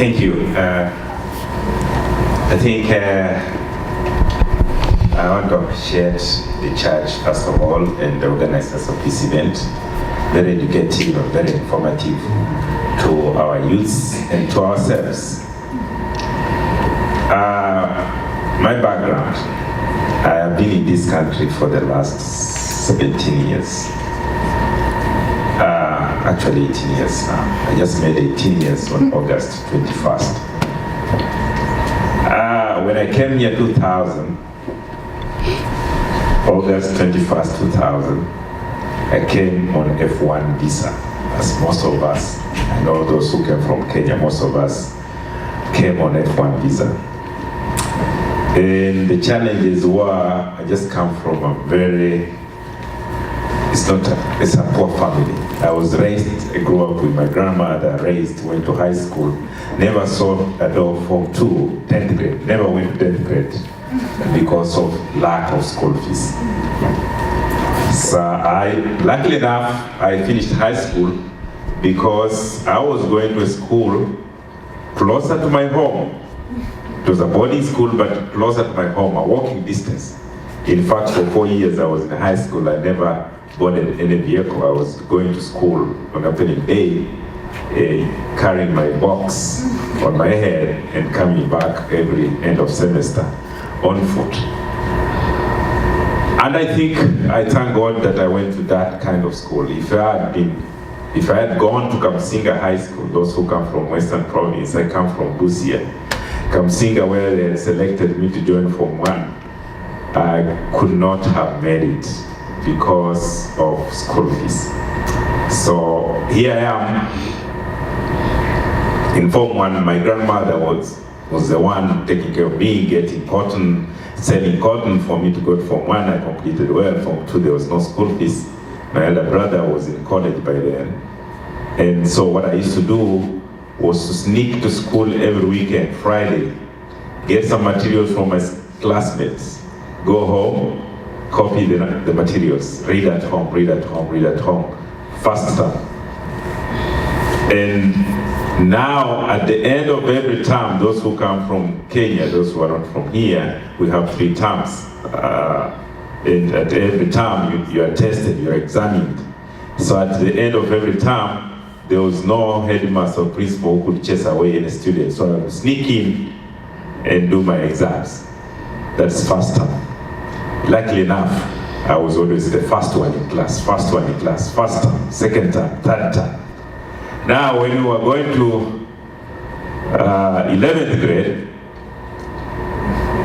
Thank you. I think I want to appreciate the church, first of all, and the organizers of this event. Very educative and very informative to our youths and to ourselves. My background, I have been in this country for the last 17 years. Actually 18 years now. I just made 18 years on August 21st. When I came here 2000, August 21st, 2000, I came on F1 visa, as most of us, I know those who came from Kenya, most of us came on F1 visa. And the challenges were, I just come from a very, it's a poor family. I was raised, I grew up with my grandmother, went to high school, never saw a dog from 10th grade, never went to 10th grade because of lack of school fees. So luckily enough, I finished high school because I was going to a school closer to my home. It was a boarding school, but closer to my home, a walking distance. In fact, for 4 years I was in high school, I never boarded any vehicle. I was going to school on opening day, carrying my box on my head and coming back every end of semester on foot. And I thank God that I went to that kind of school. If I had gone to Kamsinga High School, those who come from Western Province, I come from Busia, Kamsinga, where they selected me to join Form 1, I could not have made it because of school fees. So here I am in Form 1. My grandmother was the one taking care of me, getting cotton, selling cotton for me to go to Form 1. I completed well. Form 2, there was no school fees. My elder brother was in college by then. And so what I used to do was to sneak to school every weekend, Friday, get some materials from my classmates, go home, copy the materials, read at home, faster. And now, at the end of every term, those who come from Kenya, those who are not from here, we have 3 terms. And at every term, you are tested, you are examined. So at the end of every term, there was no headmaster or principal who could chase away any student. So I would sneak in and do my exams. That's first term. Luckily enough, I was always the first one in class, first term, second term, third term. Now, when we were going to 11th grade,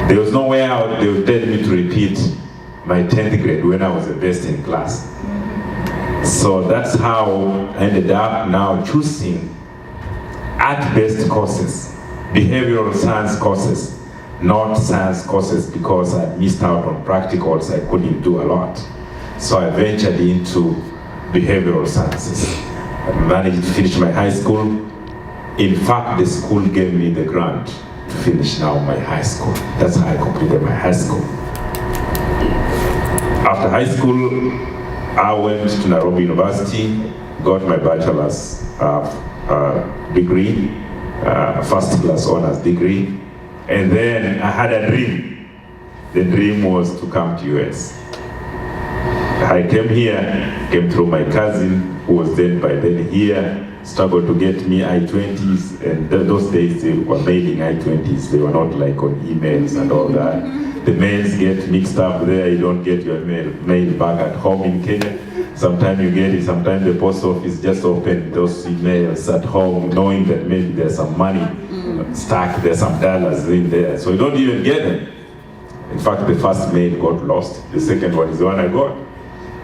there was no way out. They would tell me to repeat my 10th grade when I was the best in class. So that's how I ended up now choosing art-based courses, behavioral science courses, not science courses, because I missed out on practicals. I couldn't do a lot. So I ventured into behavioral sciences. I managed to finish my high school. In fact, the school gave me the grant to finish now my high school. That's how I completed my high school. After high school, I went to Nairobi University, got my bachelor's degree, first class honors degree, and then I had a dream. The dream was to come to US. I came through my cousin, who was then by then here, struggled to get me I-20s, and those days they were mailing I-20s, they were not like on emails and all that. The mails get mixed up there, you don't get your mail back at home in Kenya. Sometimes you get it, sometimes the post office just open those emails at home, knowing that maybe there's some money stuck, there's some dollars in there, so you don't even get them. In fact, the first mail got lost, the second one is the one I got.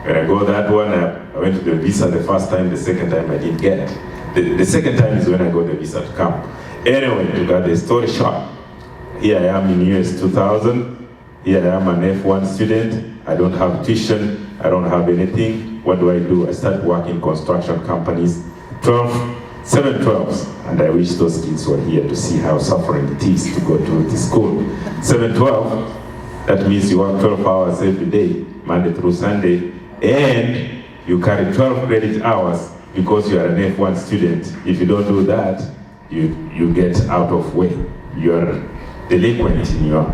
When I got that one, I went to the visa the first time, the second time I didn't get it. The second time is when I got the visa to come. Anyway, to cut the story short, here I am in US 2000, here I am an F1 student, I don't have tuition, I don't have anything. What do? I start working in construction companies, 712s, and I wish those kids were here to see how suffering it is to go to the school. 712, that means you work 12 hours every day, Monday through Sunday, and you carry 12 credit hours because you are an F1 student. If you don't do that, you get out of way. You're delinquent in your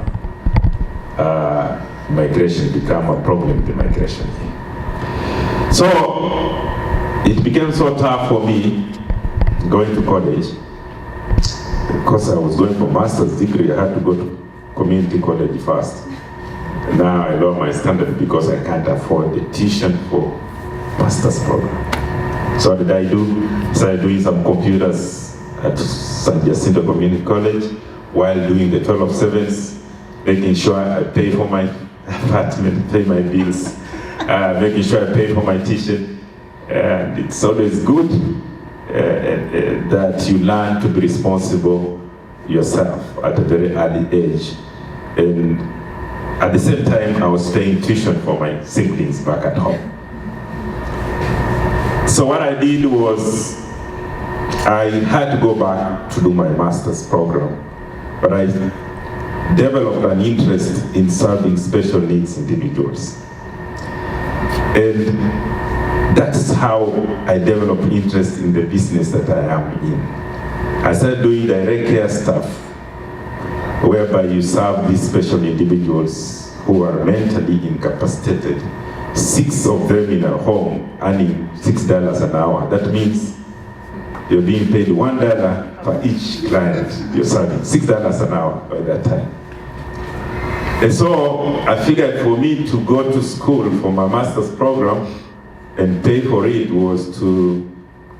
migration, become a problem in the migration. So it became so tough for me going to college. Because I was going for master's degree, I had to go to community college first. Now I lower my standard because I can't afford the tuition for master's program. So what did I do? Started doing some computers at San Jacinto Community College while doing the 12 of 7s, making sure I pay for my apartment, pay my bills, making sure I pay for my tuition. And it's always good that you learn to be responsible yourself at a very early age. And at the same time, I was paying tuition for my siblings back at home. So what I did was, I had to go back to do my master's program, but I developed an interest in serving special needs individuals. And that's how I developed interest in the business that I am in. I started doing direct care stuff, whereby you serve these special individuals who are mentally incapacitated, 6 of them in a home, earning $6 an hour. That means you're being paid $1 for each client you're serving, $6 an hour by that time. And so I figured for me to go to school for my master's program and pay for it was to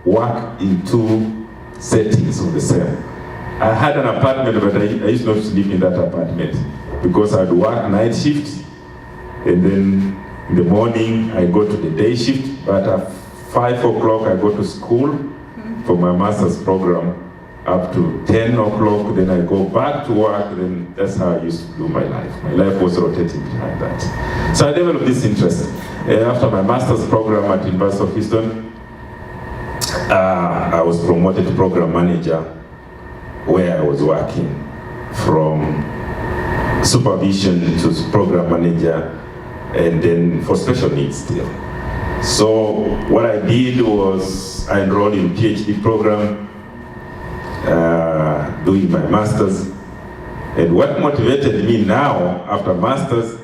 work in 2 settings of the same. I had an apartment, but I used not to sleep in that apartment because I'd work night shift, and then in the morning I go to the day shift, but at 5 o'clock I go to school for my master's program up to 10 o'clock, then I go back to work, then that's how I used to do my life. My life was rotating behind that. So I developed this interest. After my master's program at University of Houston, I was promoted to program manager, where I was working from supervision to program manager, and then for special needs still. So what I did was I enrolled in PhD program, doing my master's. And what motivated me now after master's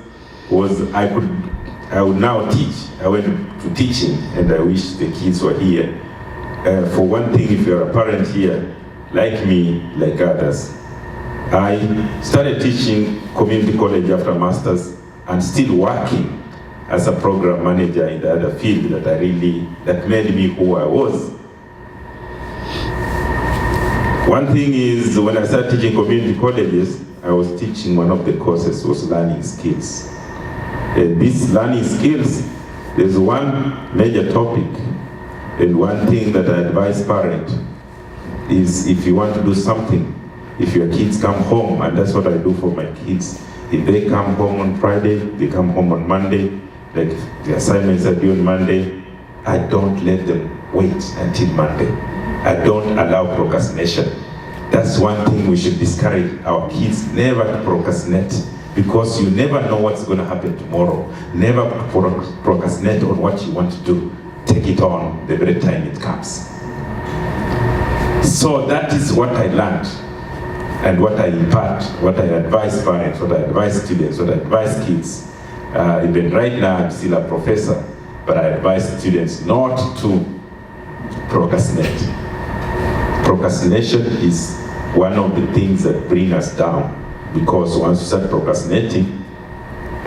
was I would now teach. I went to teaching, and I wish the kids were here. For one thing, if you're a parent here, like me, like others, I started teaching community college after master's and still working as a program manager in the other field that made me who I was. One thing is, when I started teaching community colleges, I was teaching one of the courses was learning skills. And these learning skills, there's one major topic, and one thing that I advise parents is, if you want to do something, if your kids come home, and that's what I do for my kids, if they come home on Friday, they come home on Monday, like the assignments are due on Monday, I don't let them wait until Monday. I don't allow procrastination. That's one thing we should discourage our kids, never to procrastinate, because you never know what's going to happen tomorrow. Never procrastinate on what you want to do. Take it on the very time it comes. So that is what I learned, and what I impart, what I advise parents, what I advise students, what I advise kids. Even right now, I'm still a professor, but I advise students not to procrastinate. Procrastination is one of the things that bring us down, because once you start procrastinating,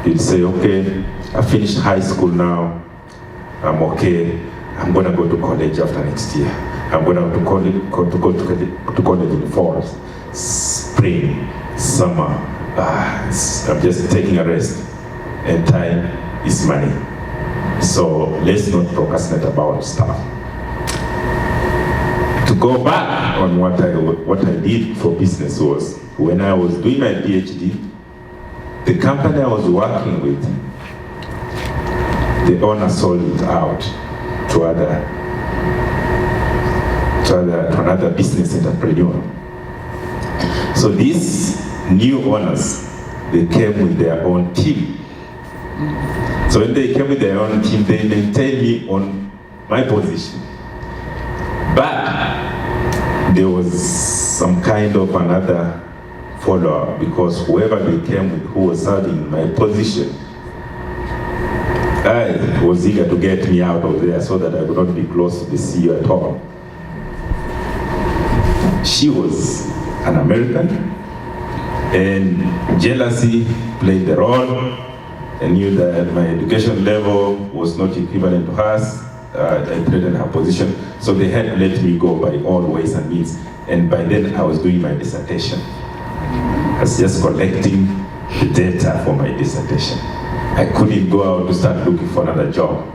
you'll say, okay, I finished high school now, I'm okay, I'm going to go to college after next year. I'm going to go to college in the fall, spring, summer. I'm just taking a rest, and time is money. So let's not procrastinate about stuff. To go back on what I did for business was, when I was doing my PhD, the company I was working with, the owner sold it out to another business entrepreneur. So these new owners, they came with their own team. So when they came with their own team, they maintained me on my position. But there was some kind of another follower, because whoever they came with who was serving my position, I was eager to get me out of there so that I would not be close to the CEO at all. She was an American, and jealousy played the role. I knew that my education level was not equivalent to hers. I threatened her position, so they had to let me go by all ways and means. And by then, I was doing my dissertation. I was just collecting the data for my dissertation. I couldn't go out to start looking for another job.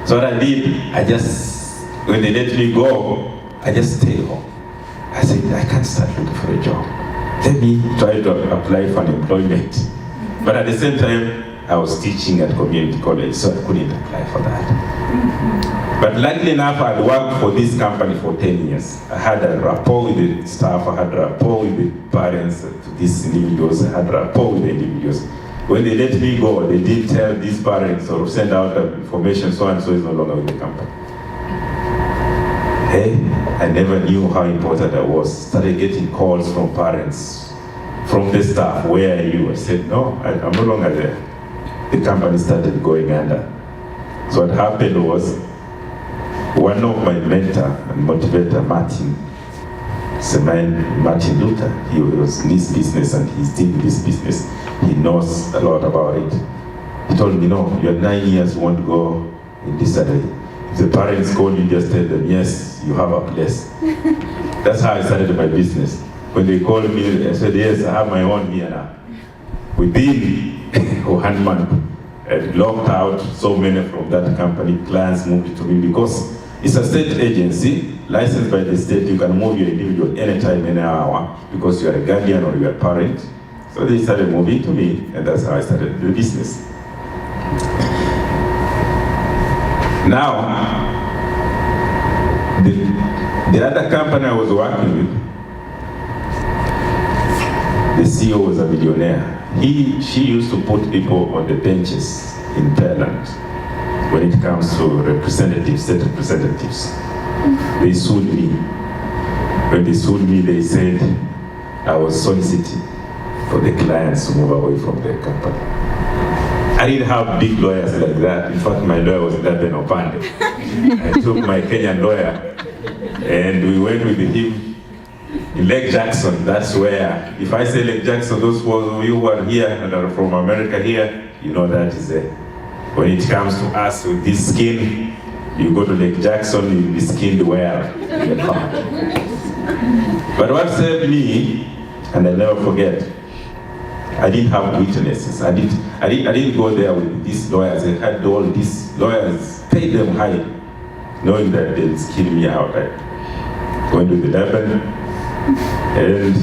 So what I did, when they let me go, I just stayed home. I said, I can't start looking for a job. Let me try to apply for unemployment. But at the same time, I was teaching at community college, so I couldn't apply for that. But luckily enough, I'd worked for this company for 10 years. I had a rapport with the staff, I had a rapport with the parents to these individuals, I had a rapport with the individuals. When they let me go, they didn't tell these parents or send out information, so and so is no longer with the company. Hey, I never knew how important I was. Started getting calls from parents, from the staff, where are you? I said, no, I'm no longer there. The company started going under. So what happened was, one of my mentor and motivator, Martin Luther, he was in this business and he's in this business. He knows a lot about it. He told me, no, you're 9 years, you want to go in this area. If the parents call you, just tell them, yes, you have a place. That's how I started my business. When they called me, I said, yes, I have my own here now. Within 1 month, I locked out so many from that company. Clients moved to me because it's a state agency, licensed by the state. You can move your individual anytime, any hour, because you are a guardian or you are a parent. So they started moving to me, and that's how I started the business. Now, the other company I was working with, the CEO was a millionaire. She used to put people on the benches in Thailand when it comes to representatives, state representatives. They sued me. When they sued me, they said I was soliciting for the clients to move away from their company. I didn't have big lawyers like that. In fact, my lawyer was Daben Opande. I took my Kenyan lawyer and we went with him in Lake Jackson. That's where, if I say Lake Jackson, those of you who are here and are from America here, you know that is it. When it comes to us with this skin, you go to Lake Jackson, you'll be skinned well. But what saved me, and I'll never forget, I didn't have witnesses. I didn't go there with these lawyers. I had all these lawyers, paid them high, knowing that they'll skin me out. I went to the Lebanon, and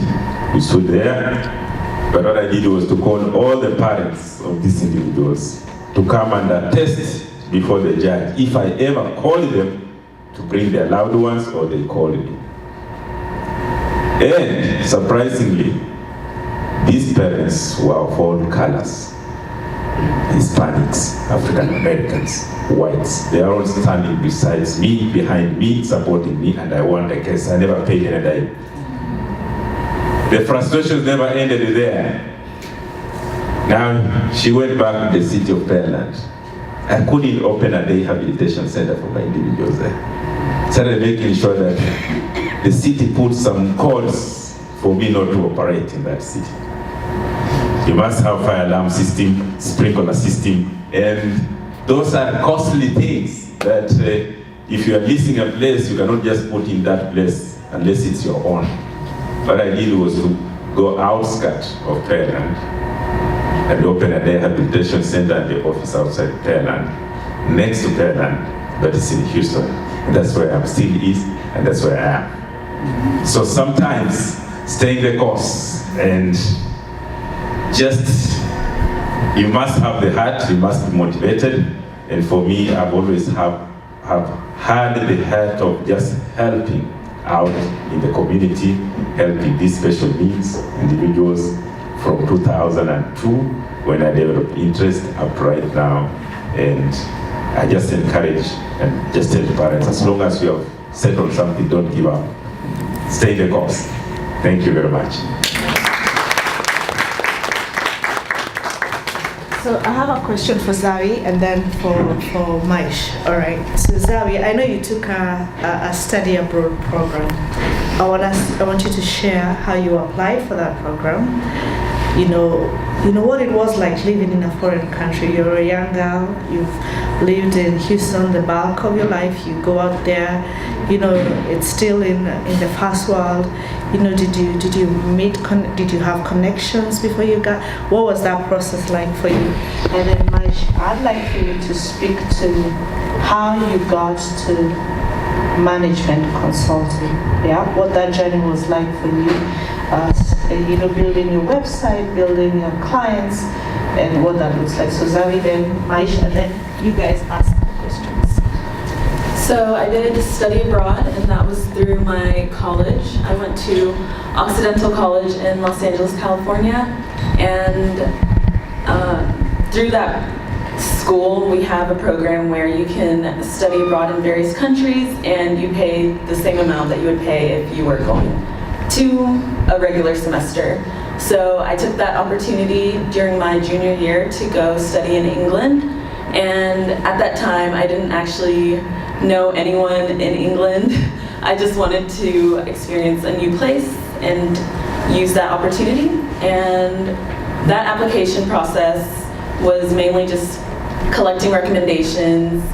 we stood there. But what I did was to call all the parents of these individuals to come and attest before the judge if I ever called them to bring their loved ones or they called me. And surprisingly, these parents were of all colors. Hispanics, African Americans, whites. They are all standing beside me, behind me, supporting me, and I won the case. I never paid any dime. The frustrations never ended there. Now, she went back to the city of Pearland. I couldn't open a rehabilitation center for my individuals there. Started making sure that the city put some codes for me not to operate in that city. You must have fire alarm system, sprinkler system, and those are costly things that if you are leasing a place, you cannot just put in that place unless it's your own. What I did was to go outskirts of Pearland and open a rehabilitation center at the office outside Pearland, next to Pearland, that is in Houston. And that's where I'm still is, and that's where I am. So sometimes staying the course and just, you must have the heart, you must be motivated. And for me, I've always have had the heart of just helping out in the community, helping these special needs individuals from 2002 when I developed interest up to right now. And I just encourage and just tell the parents, as long as you have settled something, don't give up. Stay the course. Thank you very much. So I have a question for Zawi and then for Maish. All right. So Zawi, I know you took a study abroad program. I want you to share how you applied for that program. You know what it was like living in a foreign country. You're a young girl. You've lived in Houston the bulk of your life. You go out there. It's still in the first world. Did you meet? Did you have connections before you got? What was that process like for you? And then, Maish, I'd like for you to speak to how you got to management consulting. Yeah, what that journey was like for you. Building your website, building your clients, and what that looks like. So Zawi, then Maish, and then you guys ask questions. So I did study abroad, and that was through my college. I went to Occidental College in Los Angeles, California, and through that school, we have a program where you can study abroad in various countries, and you pay the same amount that you would pay if you were going to a regular semester. So I took that opportunity during my junior year to go study in England, and at that time I didn't actually know anyone in England. I just wanted to experience a new place and use that opportunity, and that application process was mainly just collecting recommendations,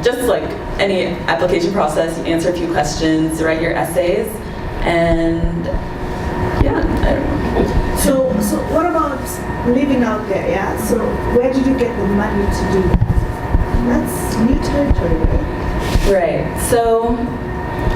just like any application process. You answer a few questions, write your essays, and yeah, I don't know. So what about living out there? Yeah. So where did you get the money to do that? That's new territory, right? Right. So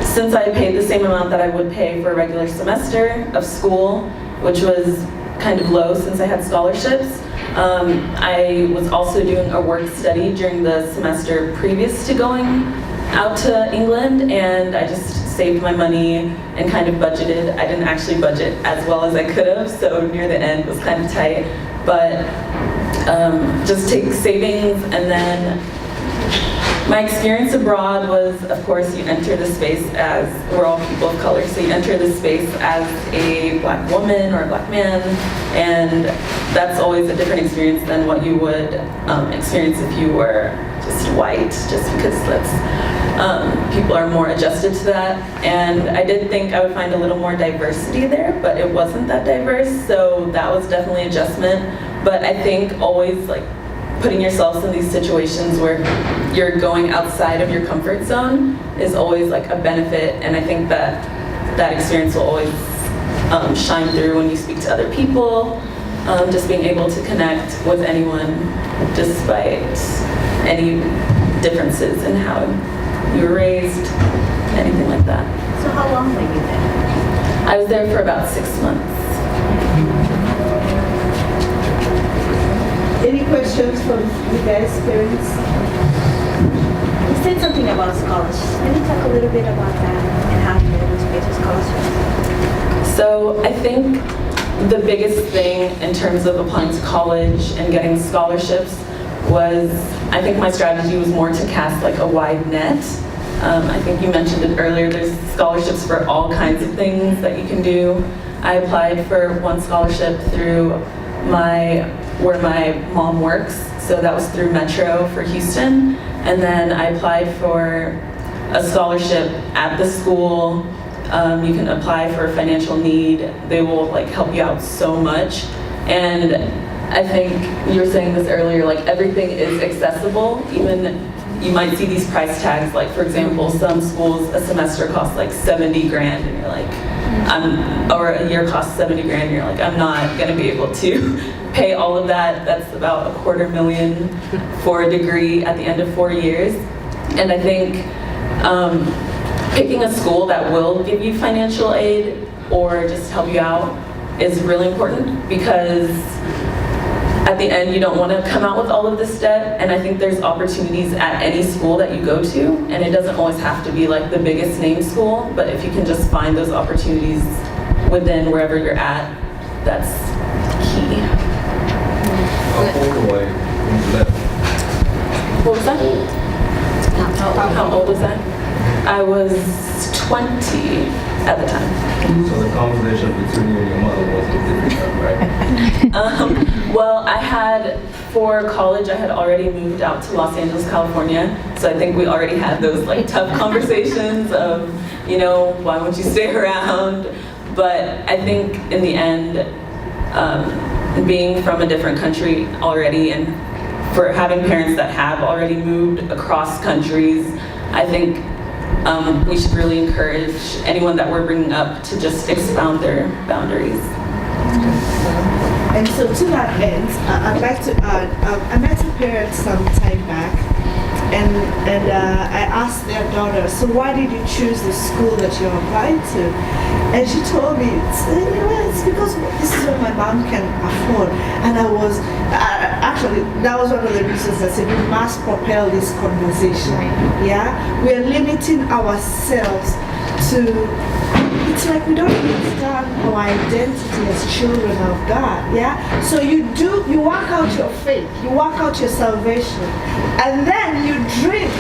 since I paid the same amount that I would pay for a regular semester of school, which was kind of low since I had scholarships, I was also doing a work study during the semester previous to going out to England, and I just saved my money and kind of budgeted. I didn't actually budget as well as I could have, so near the end was kind of tight, but just take savings. And then my experience abroad was, of course, you enter the space as, we're all people of color, so you enter the space as a black woman or a black man, and that's always a different experience than what you would experience if you were just white, just because people are more adjusted to that. And I did think I would find a little more diversity there, but it wasn't that diverse, so that was definitely an adjustment. But I think always putting yourselves in these situations where you're going outside of your comfort zone is always a benefit, and I think that experience will always shine through when you speak to other people, just being able to connect with anyone despite any differences in how you were raised, anything like that. So how long were you there? I was there for about 6 months. Any questions from you guys, parents? You said something about scholarships. Can you talk a little bit about that and how you were able to get your scholarships? So I think the biggest thing in terms of applying to college and getting scholarships was, I think my strategy was more to cast a wide net. I think you mentioned it earlier, there's scholarships for all kinds of things that you can do. I applied for one scholarship through where my mom works, so that was through Metro for Houston, and then I applied for a scholarship at the school. You can apply for a financial need. They will help you out so much, and I think you were saying this earlier, everything is accessible. Even you might see these price tags, for example, some schools a semester costs 70 grand, and you're or a year costs 70 grand, and you're I'm not gonna be able to pay all of that. That's about $250,000 for a degree at the end of 4 years. And I think picking a school that will give you financial aid or just help you out is really important, because at the end you don't want to come out with all of this debt. And I think there's opportunities at any school that you go to, and it doesn't always have to be the biggest name school, but if you can just find those opportunities within wherever you're at, that's key. How old were you when you left? What was that? How old was that? I was 20 at the time. So the conversation between you and your mother wasn't difficult, right? Well, for college, I had already moved out to Los Angeles, California. So I think we already had those like tough conversations of, why won't you stay around? But I think in the end, being from a different country already and for having parents that have already moved across countries, I think we should really encourage anyone that we're bringing up to just expound their boundaries. And so to that end, I'd like to add, I met a parent some time back, and I asked their daughter, so why did you choose the school that you applied to? And she told me, it's because this is what my mom can afford. And actually, that was one of the reasons I said we must propel this conversation. Yeah, we are limiting ourselves to. It's like we don't understand our identity as children of God, yeah? So you work out your faith, you work out your salvation, and then you dream.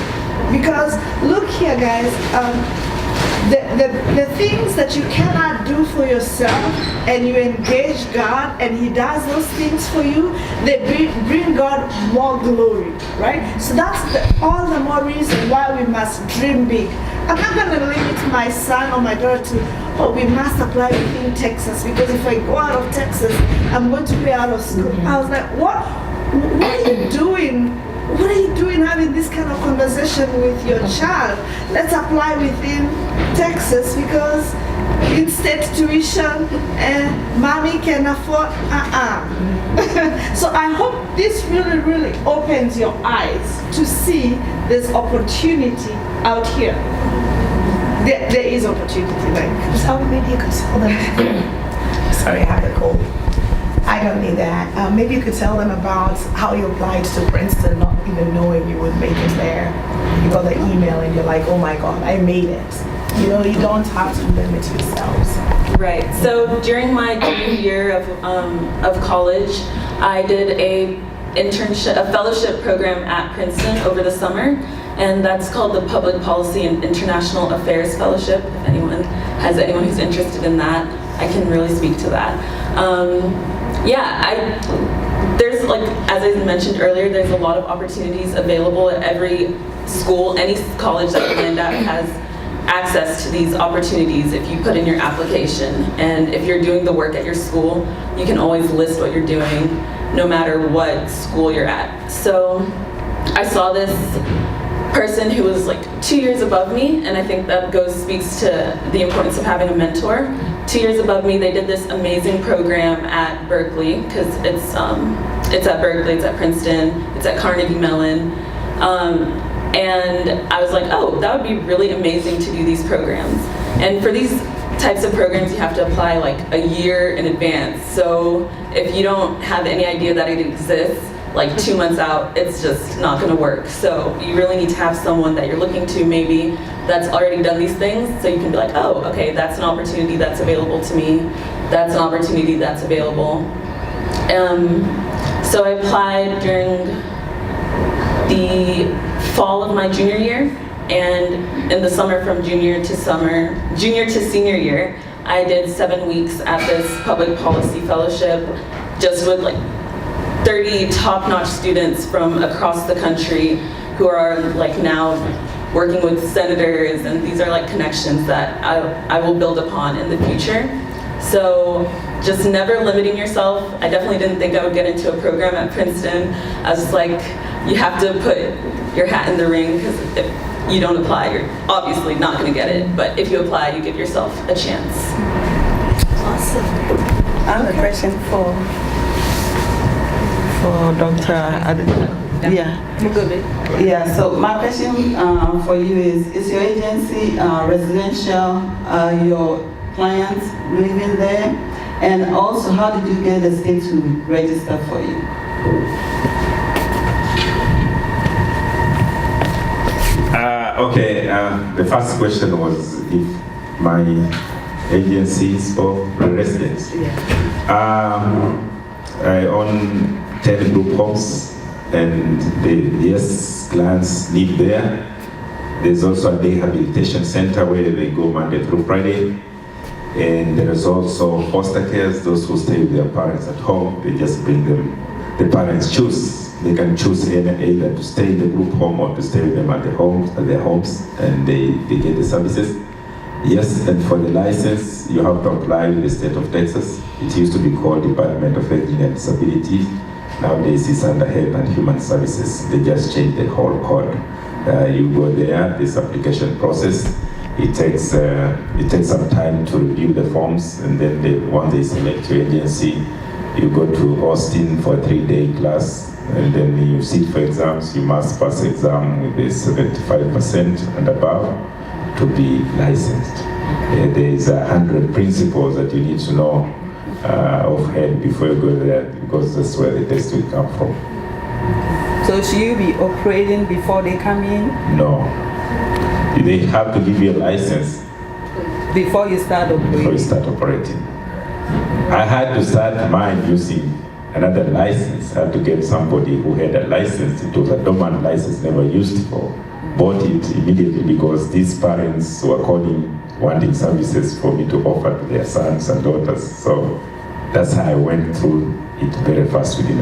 Because look here, guys, the things that you cannot do for yourself, and you engage God, and He does those things for you, they bring God more glory, right? So that's all the more reason why we must dream big. I'm not going to limit my son or my daughter to, we must apply within Texas, because if I go out of Texas, I'm going to be out of school. I was like, what are you doing? What are you doing having this kind of conversation with your child? Let's apply within Texas, because in-state tuition and mommy can afford, So I hope this really, really opens your eyes to see there's opportunity out here. There is opportunity, like. So maybe you could tell them. Sorry, I have a cold. I don't need that. Maybe you could tell them about how you applied to Princeton, not even knowing you would make it there. You got the email and you're like, oh my God, I made it. You don't have to limit yourselves. Right. So during my junior year of college, I did a fellowship program at Princeton over the summer, and that's called the Public Policy and International Affairs Fellowship. If anyone who's interested in that, I can really speak to that. There's as I mentioned earlier, there's a lot of opportunities available at every school. Any college that you land at has access to these opportunities if you put in your application. And if you're doing the work at your school, you can always list what you're doing, no matter what school you're at. So I saw this person who was 2 years above me, and I think that speaks to the importance of having a mentor. 2 years above me, they did this amazing program at Berkeley, because it's at Berkeley, it's at Princeton, it's at Carnegie Mellon. And I was like, oh, that would be really amazing to do these programs. And for these types of programs, you have to apply a year in advance. So if you don't have any idea that it exists, 2 months out, it's just not going to work. So you really need to have someone that you're looking to maybe that's already done these things, so you can be like, oh, okay, that's an opportunity that's available to me. That's an opportunity that's available. So I applied during the fall of my junior year, and in the summer from junior to senior year, I did 7 weeks at this public policy fellowship, just with 30 top-notch students from across the country who are now working with senators, and these are connections that I will build upon in the future. So just never limiting yourself. I definitely didn't think I would get into a program at Princeton. I was just you have to put your hat in the ring, because if you don't apply, you're obviously not going to get it. But if you apply, you give yourself a chance. Awesome. I have a question for Dr. Yeah, so my question for you is your agency residential, your clients living there? And also, how did you get the state to register for you? The first question was if my agency is for residents. I own 10 group homes, and clients live there. There's also a rehabilitation center where they go Monday through Friday. And there is also foster cares, those who stay with their parents at home. They just bring them, the parents choose. They can choose either to stay in the group home or to stay with them at their homes, and they get the services. Yes, and for the license, you have to apply with the state of Texas. It used to be called Department of Aging and Disability. Nowadays it's under Health and Human Services. They just changed the whole code. You go there, this application process, it takes some time to review the forms, and then once they select your agency, you go to Austin for a 3-day class, and then you sit for exams. You must pass exam with a 75% and above to be licensed. There is 100 principles that you need to know of head before you go there, because that's where the test will come from. So should you be operating before they come in? No. They have to give you a license Before you start operating? before you start operating. I had to start mine using another license. I had to get somebody who had a license. It was a dormant license, never used for. Bought it immediately because these parents were calling, wanting services for me to offer to their sons and daughters. So that's how I went through it very fast within